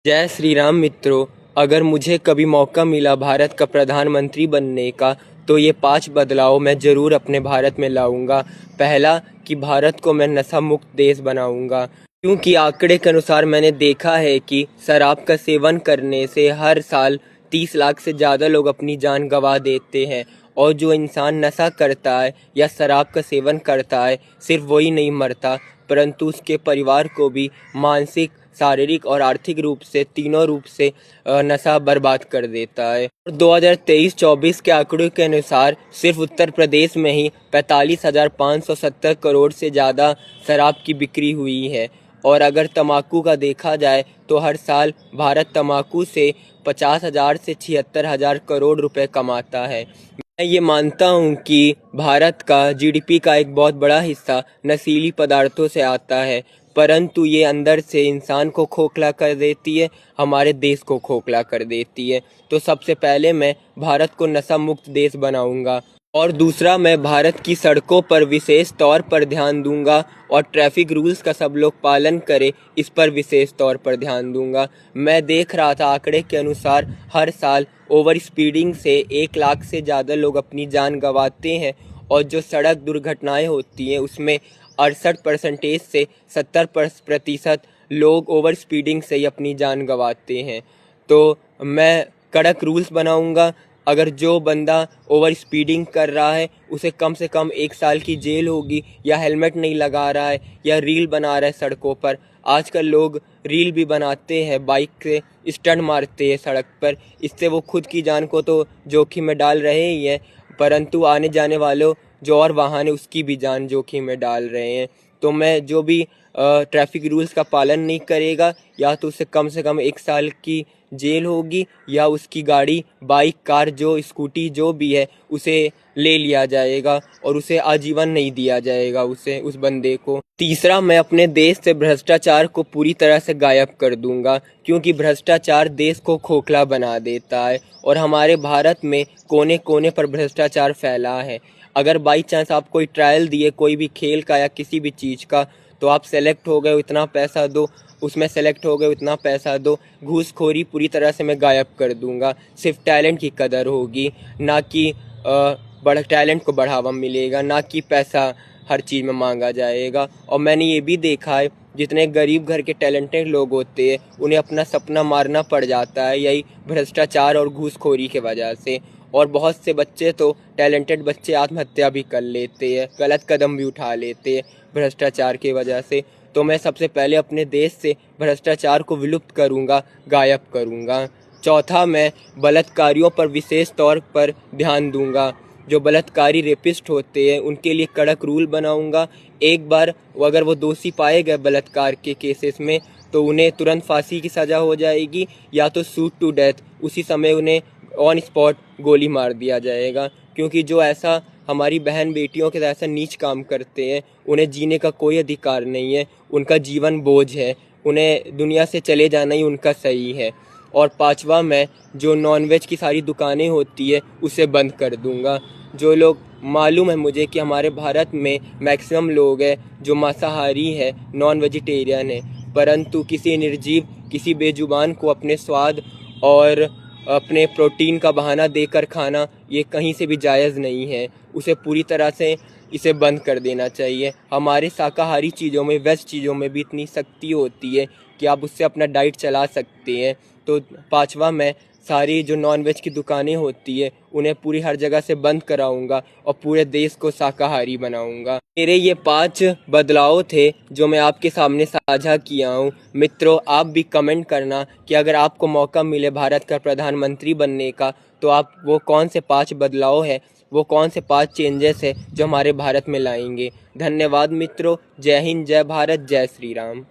जय श्री राम मित्रों। अगर मुझे कभी मौका मिला भारत का प्रधानमंत्री बनने का तो ये 5 बदलाव मैं ज़रूर अपने भारत में लाऊंगा। पहला कि भारत को मैं नशा मुक्त देश बनाऊंगा, क्योंकि आंकड़े के अनुसार मैंने देखा है कि शराब का सेवन करने से हर साल 30 लाख से ज़्यादा लोग अपनी जान गंवा देते हैं। और जो इंसान नशा करता है या शराब का सेवन करता है, सिर्फ वही नहीं मरता परंतु उसके परिवार को भी मानसिक, शारीरिक और आर्थिक रूप से, तीनों रूप से नशा बर्बाद कर देता है। 2023-24 के आंकड़ों के अनुसार सिर्फ उत्तर प्रदेश में ही 45,570 करोड़ से ज़्यादा शराब की बिक्री हुई है। और अगर तंबाकू का देखा जाए तो हर साल भारत तंबाकू से 50,000 से 76,000 करोड़ रुपए कमाता है। मैं ये मानता हूँ कि भारत का जीडीपी का एक बहुत बड़ा हिस्सा नशीली पदार्थों से आता है, परंतु ये अंदर से इंसान को खोखला कर देती है, हमारे देश को खोखला कर देती है। तो सबसे पहले मैं भारत को नशा मुक्त देश बनाऊंगा। और दूसरा, मैं भारत की सड़कों पर विशेष तौर पर ध्यान दूंगा और ट्रैफिक रूल्स का सब लोग पालन करें, इस पर विशेष तौर पर ध्यान दूंगा। मैं देख रहा था आंकड़े के अनुसार हर साल ओवर स्पीडिंग से 1 लाख से ज़्यादा लोग अपनी जान गंवाते हैं। और जो सड़क दुर्घटनाएं होती हैं उसमें 68% से 70% लोग ओवर स्पीडिंग से ही अपनी जान गंवाते हैं। तो मैं कड़क रूल्स बनाऊंगा। अगर जो बंदा ओवर स्पीडिंग कर रहा है उसे कम से कम 1 साल की जेल होगी, या हेलमेट नहीं लगा रहा है या रील बना रहा है सड़कों पर। आजकल लोग रील भी बनाते हैं, बाइक से स्टंट मारते हैं सड़क पर। इससे वो खुद की जान को तो जोखिम में डाल रहे ही हैं, परंतु आने जाने वालों जो और वाहन है उसकी भी जान जोखिम में डाल रहे हैं। तो मैं जो भी ट्रैफिक रूल्स का पालन नहीं करेगा, या तो उसे कम से कम 1 साल की जेल होगी, या उसकी गाड़ी, बाइक, कार, जो स्कूटी जो भी है उसे ले लिया जाएगा और उसे आजीवन नहीं दिया जाएगा उस बंदे को। तीसरा, मैं अपने देश से भ्रष्टाचार को पूरी तरह से गायब कर दूंगा, क्योंकि भ्रष्टाचार देश को खोखला बना देता है और हमारे भारत में कोने कोने पर भ्रष्टाचार फैला है। अगर बाई चांस आप कोई ट्रायल दिए कोई भी खेल का या किसी भी चीज़ का, तो आप सेलेक्ट हो गए इतना पैसा दो, उसमें सेलेक्ट हो गए इतना पैसा दो। घूसखोरी पूरी तरह से मैं गायब कर दूंगा। सिर्फ टैलेंट की कदर होगी, ना कि बड़ा टैलेंट को बढ़ावा मिलेगा, ना कि पैसा हर चीज़ में मांगा जाएगा। और मैंने ये भी देखा है, जितने गरीब घर के टैलेंटेड लोग होते हैं उन्हें अपना सपना मारना पड़ जाता है, यही भ्रष्टाचार और घूसखोरी के वजह से। और बहुत से बच्चे तो टैलेंटेड बच्चे आत्महत्या भी कर लेते हैं, गलत कदम भी उठा लेते हैं भ्रष्टाचार की वजह से। तो मैं सबसे पहले अपने देश से भ्रष्टाचार को विलुप्त करूंगा, गायब करूंगा। चौथा, मैं बलात्कारियों पर विशेष तौर पर ध्यान दूंगा। जो बलात्कारी रेपिस्ट होते हैं उनके लिए कड़क रूल बनाऊंगा। एक बार अगर वो दोषी पाए गए बलात्कार के केसेस में, तो उन्हें तुरंत फांसी की सज़ा हो जाएगी, या तो शूट टू डेथ, उसी समय उन्हें ऑन स्पॉट गोली मार दिया जाएगा। क्योंकि जो ऐसा हमारी बहन बेटियों के ऐसा नीच काम करते हैं उन्हें जीने का कोई अधिकार नहीं है, उनका जीवन बोझ है, उन्हें दुनिया से चले जाना ही उनका सही है। और पांचवा, मैं जो नॉनवेज की सारी दुकानें होती है उसे बंद कर दूंगा। जो लोग, मालूम है मुझे कि हमारे भारत में मैक्सिमम लोग हैं जो मांसाहारी है, नॉन वेजिटेरियन है, परंतु किसी निर्जीव, किसी बेजुबान को अपने स्वाद और अपने प्रोटीन का बहाना देकर खाना ये कहीं से भी जायज़ नहीं है। उसे पूरी तरह से इसे बंद कर देना चाहिए। हमारे शाकाहारी चीज़ों में, वेज चीज़ों में भी इतनी शक्ति होती है कि आप उससे अपना डाइट चला सकते हैं। तो पांचवा, मैं सारी जो नॉन वेज की दुकानें होती है उन्हें पूरी हर जगह से बंद कराऊंगा और पूरे देश को शाकाहारी बनाऊंगा। मेरे ये 5 बदलाव थे जो मैं आपके सामने साझा किया हूँ। मित्रों, आप भी कमेंट करना कि अगर आपको मौका मिले भारत का प्रधानमंत्री बनने का, तो आप वो कौन से 5 बदलाव है, वो कौन से 5 चेंजेस है जो हमारे भारत में लाएंगे। धन्यवाद मित्रों। जय हिंद, जय भारत, जय श्री राम।